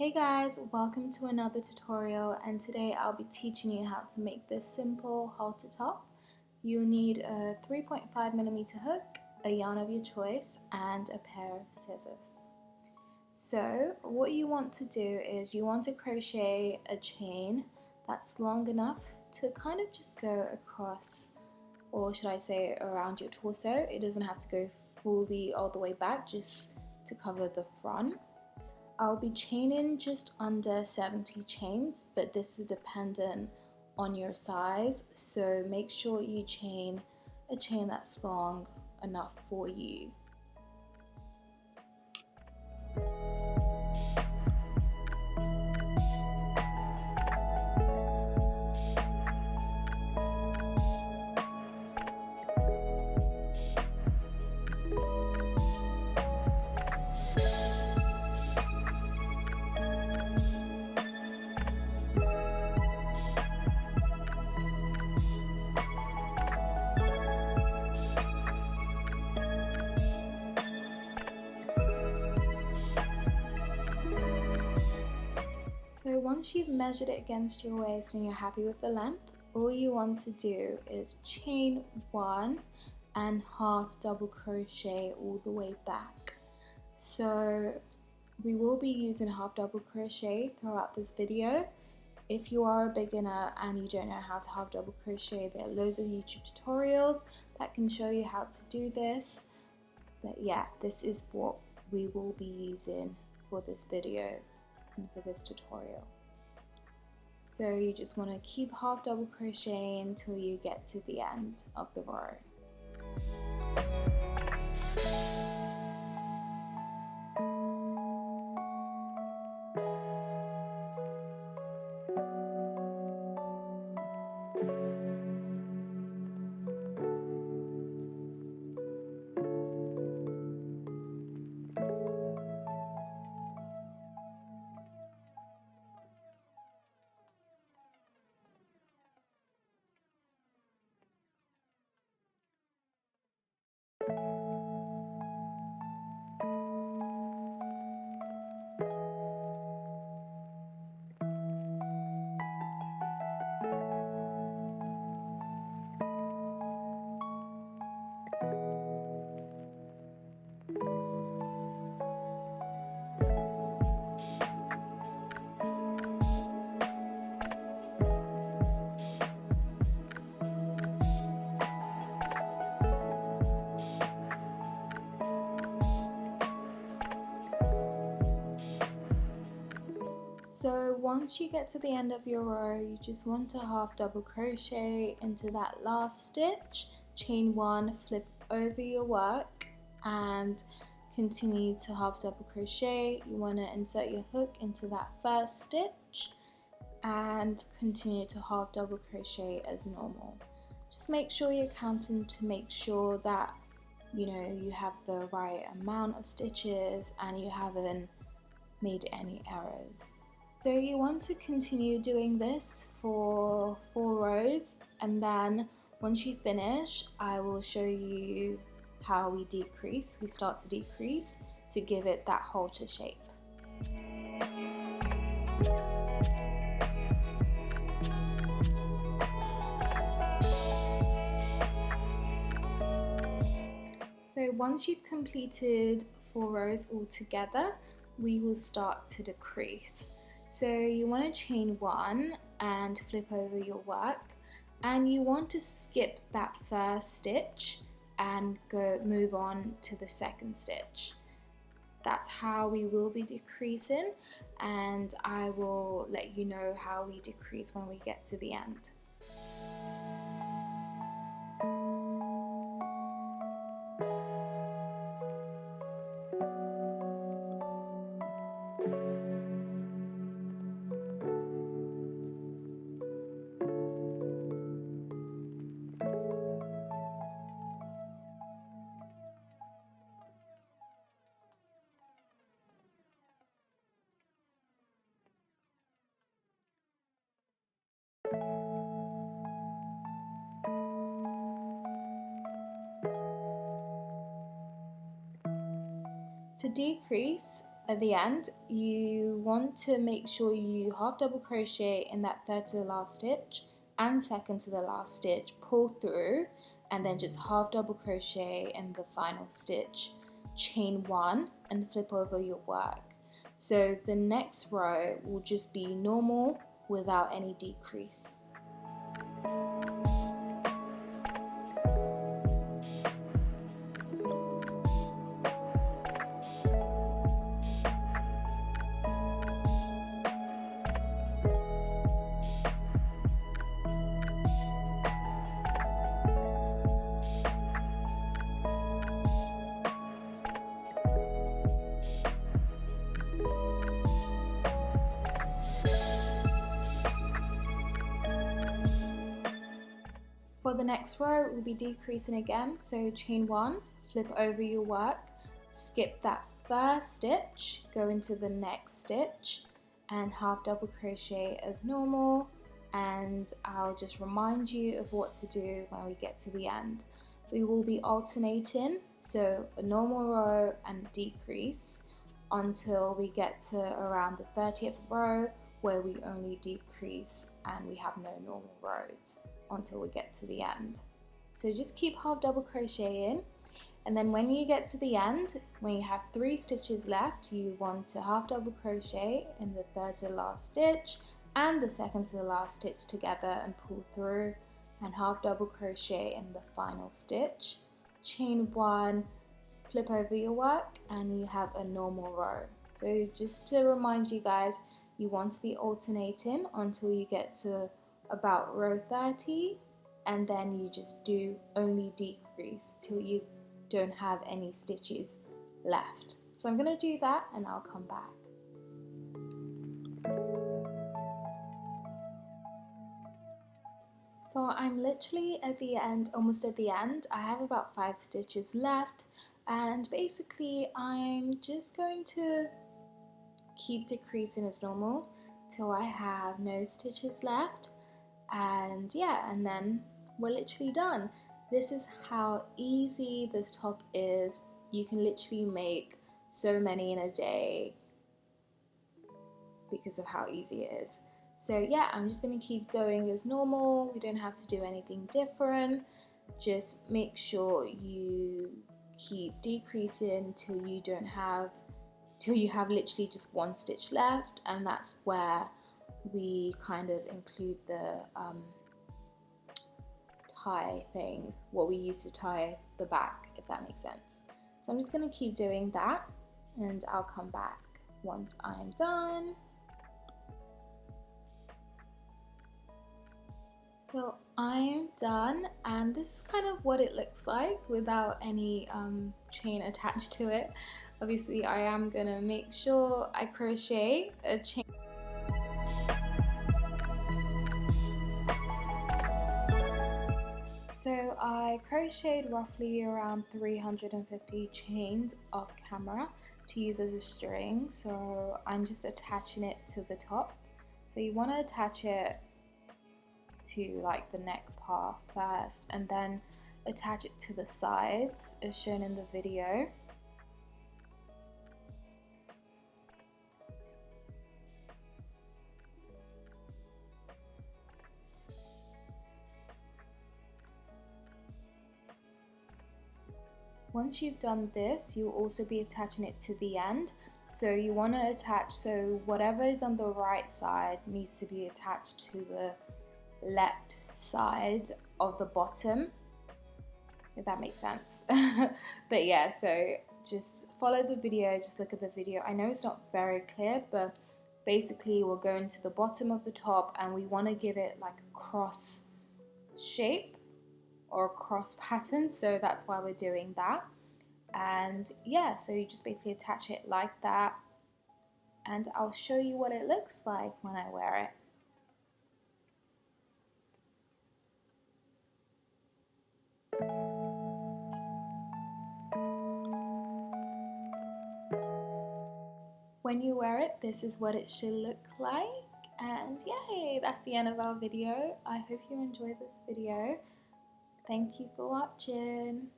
Hey guys, welcome to another tutorial, and today I'll be teaching you how to make this simple halter top. You'll need a 3.5mm hook, a yarn of your choice, and a pair of scissors. So what you want to do is you want to crochet a chain that's long enough to kind of just go across, or should I say around your torso. It doesn't have to go fully all the way back, just to cover the front. I'll be chaining just under 70 chains, but this is dependent on your size, so make sure you chain a chain that's long enough for you. So once you've measured it against your waist and you're happy with the length, all you want to do is chain one and half double crochet all the way back. So we will be using half double crochet throughout this video. If you are a beginner and you don't know how to half double crochet, there are loads of YouTube tutorials that can show you how to do this. But yeah, this is what we will be using for this video and for this tutorial. So you just want to keep half double crocheting until you get to the end of the row. So once you get to the end of your row, you just want to half double crochet into that last stitch, chain one, flip over your work and continue to half double crochet. You want to insert your hook into that first stitch and continue to half double crochet as normal. Just make sure you're counting to make sure that you have the right amount of stitches and you haven't made any errors. So you want to continue doing this for 4 rows, and then once you finish, I will show you how we decrease. We start to decrease to give it that halter shape. So once you've completed 4 rows all together, we will start to decrease. So you want to chain one and flip over your work, and you want to skip that first stitch and move on to the second stitch. That's how we will be decreasing, and I will let you know how we decrease when we get to the end. To decrease, at the end, you want to make sure you half double crochet in that third to the last stitch and second to the last stitch, pull through, and then just half double crochet in the final stitch, chain one, and flip over your work. So the next row will just be normal without any decrease. For the next row, we'll be decreasing again, so chain one, flip over your work, skip that first stitch, go into the next stitch, and half double crochet as normal, and I'll just remind you of what to do when we get to the end. We will be alternating, so a normal row and decrease until we get to around the 30th row, where we only decrease and we have no normal rows until we get to the end. So just keep half double crocheting, and then when you get to the end, when you have 3 stitches left, you want to half double crochet in the third to the last stitch and the second to the last stitch together and pull through, and half double crochet in the final stitch, chain one, flip over your work, and you have a normal row. So just to remind you guys, you want to be alternating until you get to about row 30, and then you just do only decrease till you don't have any stitches left. So I'm going to do that and I'll come back. So I'm literally at the end, almost at the end. I have about 5 stitches left, and basically I'm just going to keep decreasing as normal till I have no stitches left. And yeah, and then we're literally done. This is how easy this top is. You can literally make so many in a day because of how easy it is. So yeah, I'm just going to keep going as normal. We don't have to do anything different. Just make sure you keep decreasing till you have literally just 1 stitch left, and that's where we kind of include the tie thing, what we use to tie the back, if that makes sense. So I'm just going to keep doing that, and I'll come back once I'm done. So I'm done, and this is kind of what it looks like without any chain attached to it. Obviously I am going to make sure I crochet a chain. So I crocheted roughly around 350 chains off camera to use as a string, so I'm just attaching it to the top. So you want to attach it to like the neck part first, and then attach it to the sides as shown in the video. Once you've done this, you'll also be attaching it to the end. So you want to attach, so whatever is on the right side needs to be attached to the left side of the bottom, if that makes sense. But yeah, so just follow the video, just look at the video. I know it's not very clear, but basically we're going to the bottom of the top and we want to give it like a cross shape or a cross pattern, so that's why we're doing that. And yeah, so you just basically attach it like that, and I'll show you what it looks like when I wear it. When you wear it, this is what it should look like. And yay, that's the end of our video. I hope you enjoyed this video. Thank you for watching.